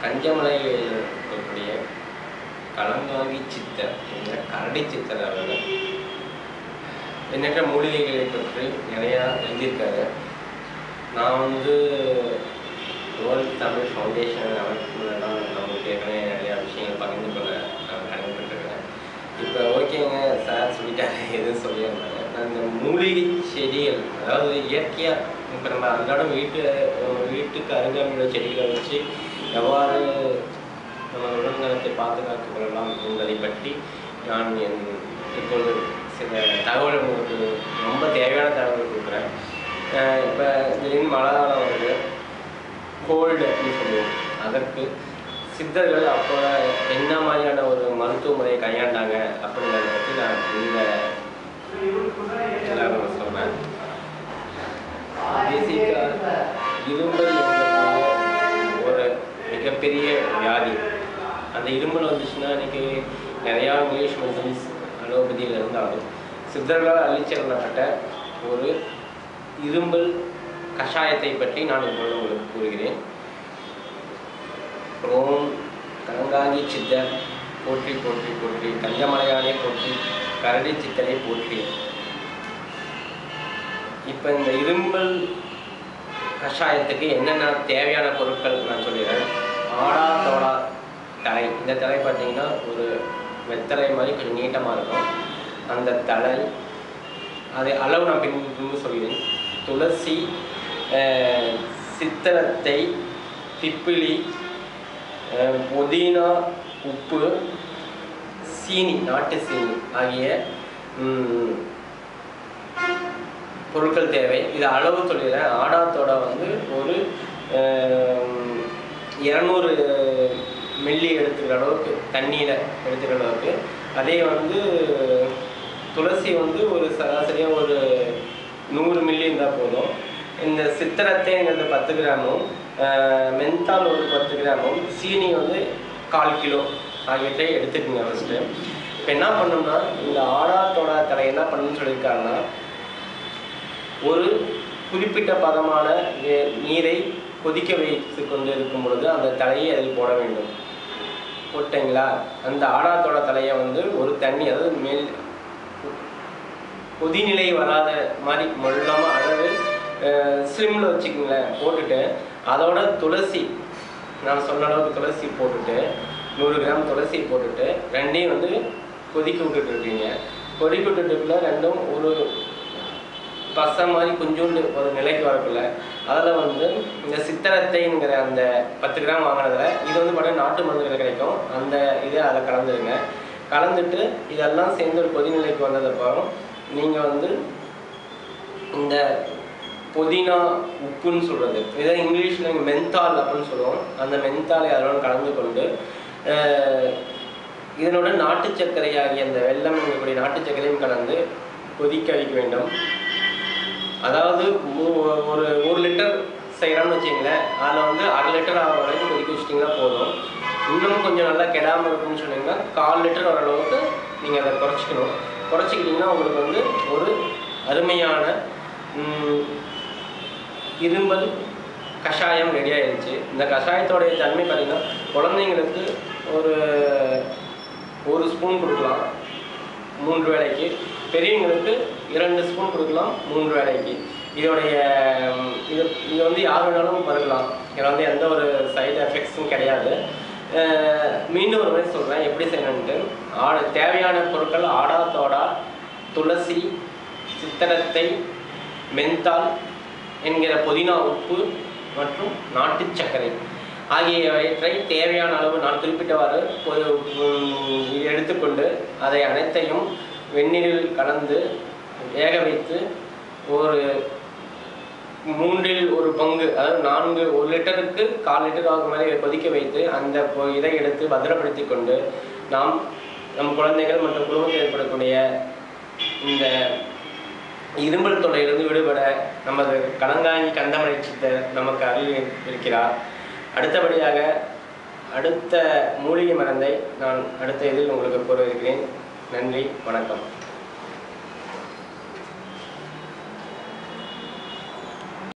கஞ்சமலையில் இருக்கக்கூடிய கலங்காங்கி சித்தர் என்ற கரடி சித்தர் அவர்கள் எண்ணற்ற மூலிகைகளை பற்றி நிறையா எழுதியிருக்காரு. நான் வந்து வேர்ல்ட் தமிழ் ஃபவுண்டேஷன் அமைப்புலாம் நம்மளுக்கு ஏற்கனவே நிறையா விஷயங்கள் பகிர்ந்து கொள்ள நான் கடமைப்பட்டிருக்கிறேன். இப்போ ஓகேங்க சார் சொல்லிட்டாங்க, எதுவும் சொல்லியிருந்தாங்க. நான் இந்த மூலிகை செடிகள், அதாவது இயற்கையாக இப்போ நம்ம அன்றாடம் வீட்டுக்கு அருகாமையுள்ள செடிகளை வச்சு எவ்வாறு நம்ம உடல்நலத்தை பாதுகாத்துக் கொள்ளலாம் என்பதை பற்றி நான் இப்பொழுது சில தகவல் உங்களுக்கு ரொம்ப தேவையான தகவல் கொடுக்குறேன். இப்போ திடீர்னு மழை காலம் வருது, கோல்டு அப்படின்னு சொல்லுவோம். அதற்கு சித்தர்கள் அப்போ என்ன மாதிரியான ஒரு மருத்துவ முறையை கையாண்டாங்க அப்படிங்கிறத பற்றி நான் எல்லாரும் சொன்னேன். பேசிக்காக இரும்பல் ஒரு மிகப்பெரிய வியாதி. அந்த இருமல் வந்துச்சுன்னா இன்றைக்கி நிறையா இங்கிலீஷ் மெடிசன்ஸ் அலோபதியில் இருந்தாலும் சித்தர்களால் அழிச்சிடப்பட்ட ஒரு இரும்பல் கஷாயத்தை பற்றி நான் இப்பொழுது உங்களுக்கு கூறுகிறேன். ஓம் கலங்காங்கி சித்தர் போற்றி போற்றி போற்றி, கஞ்சமலையானை போற்றி, கரடி சித்தரை போற்றி. இப்போ இந்த இரும்பல் கஷாயத்துக்கு என்னென்ன தேவையான பொருட்கள் நான் சொல்லிடுறேன். ஆடா தோடா தலை, இந்த தலை பார்த்தீங்கன்னா ஒரு வெத்தலை மாதிரி கொஞ்சம் நீட்டமாக இருக்கும். அந்த தலை அதை அளவு நான் பின்பு சொல்கிறேன். துளசி, சித்திரத்தை, திப்பிலி, புதினா, உப்பு, சீனி, நாட்டு சீனி ஆகிய பொருட்கள் தேவை. இது அளவு சொல்லிடுறேன். ஆடாத்தோட வந்து ஒரு 200 மில்லி எடுத்துக்கிற அளவுக்கு, தண்ணியில் எடுத்துக்கிற அளவுக்கு. அதே வந்து துளசி வந்து ஒரு சராசரியாக ஒரு 100 மில்லி இருந்தால் போதும். இந்த சித்திரத்தைங்கிறது 10 கிராமும், மென்தால் ஒரு 10 கிராமும், சீனி வந்து 1/4 கிலோ ஆகியவற்றை எடுத்துக்கோங்க ஃபஸ்ட்டு. இப்போ என்ன பண்ணோம்னா, இந்த ஆடாத்தோட தலை என்ன பண்ணணும்னு சொல்லியிருக்காருன்னா, ஒரு குறிப்பிட்ட பதமான நீரை கொதிக்க வைத்து கொண்டு இருக்கும் பொழுது அந்த தலையை அதில் போட வேண்டும். போட்டிங்களா? அந்த ஆடாத்தோட தலையை வந்து ஒரு தண்ணி, அதாவது மேல் கொதிநிலை வராத மாதிரி மொல்லமாக அளவு ஸ்லிம்மில் வச்சுக்கோங்களேன். போட்டுட்டு அதோட துளசி, நான் சொன்ன அளவுக்கு துளசி போட்டுட்டு 100 கிராம் துளசி போட்டுட்டு ரெண்டையும் வந்து கொதிக்க விட்டுட்டுருக்கீங்க. கொதிக்க விட்டுட்டுக்குள்ள ரெண்டும் ஒரு பசை மாதிரி கொஞ்சோண்டு ஒரு நிலைக்கு வரக்குள்ள அதில் வந்து இந்த சித்திரத்தைங்கிற அந்த 10 கிராம் வாங்கினதில் இது வந்து பார்த்தீங்கன்னா நாட்டு மருந்துகள் கிடைக்கும். அந்த இதை அதில் கலந்துருங்க. கலந்துட்டு இதெல்லாம் சேர்ந்து ஒரு கொதிநிலைக்கு வந்ததுக்கப்புறம் நீங்கள் வந்து இந்த புதினா உப்புன்னு சொல்கிறது, இதை இங்கிலீஷில் மென்தால் அப்படின்னு சொல்லுவோம். அந்த மென்தாலை அதோட கலந்து கொண்டு இதனோட நாட்டு சர்க்கரை ஆகிய அந்த வெல்லம் இருக்கக்கூடிய நாட்டு சர்க்கரையும் கலந்து கொதிக்க வைக்க வேண்டும். அதாவது ஒரு 1 லிட்டர் செய்கிறோன்னு வச்சிங்களேன், அதில் வந்து 1/2 லிட்டர் ஆகிற வரைக்கும் கொதிக்க வச்சிட்டிங்கன்னா போதும். இன்னும் கொஞ்சம் நல்லா கெடாமல் இருக்குன்னு சொன்னீங்கன்னா 1/4 லிட்டர் வர அளவுக்கு நீங்கள் அதை குறைச்சிக்கணும். குறைச்சிக்கிட்டிங்கன்னா உங்களுக்கு வந்து ஒரு அருமையான இரும்பல் கஷாயம் ரெடி ஆகிடுச்சு. இந்த கஷாயத்தோடைய தன்மை பார்த்திங்கன்னா, குழந்தைங்களுக்கு ஒரு ஸ்பூன் கொடுக்கலாம் 3 வேளைக்கு, பெரியவங்களுக்கு 2 ஸ்பூன் கொடுக்கலாம் 3 வேளைக்கு. இது வந்து யார் வேணாலும் பருகலாம். இதில் வந்து எந்த ஒரு சைடு எஃபெக்ட்ஸும் கிடையாது. மீண்டும் ஒரு மாதிரி சொல்கிறேன் எப்படி செய்யணுன்ட்டு. தேவையான பொருட்கள் ஆடாத்தோடா, துளசி, சித்திரத்தை, மென்தால் என்கிற புதினா உப்பு மற்றும் நாட்டு சர்க்கரை ஆகியவற்றை தேவையான அளவு நான் குறிப்பிட்டவாறு எடுத்துக்கொண்டு அதை அனைத்தையும் வெந்நீரில் கலந்து வேக வைத்து ஒரு 3 1 பங்கு, அதாவது 1 லிட்டருக்கு 1/4 லிட்டர் ஆகும் மாதிரி கொதிக்க வைத்து அந்த இதை எடுத்து பத்திரப்படுத்தி கொண்டு நம் குழந்தைகள் மற்றும் குடும்பத்தில் ஏற்படக்கூடிய இந்த இரும்பல் தொல்லையிலிருந்து விடுபட நமது கலங்காங்கி கந்தமலை சித்தர் நமக்கு அருள் இருக்கிறார். அடுத்தபடியாக அடுத்த மூலிகை மருந்தை நான் அடுத்த இதில் உங்களுக்கு கூற இருக்கிறேன். நன்றி, வணக்கம்.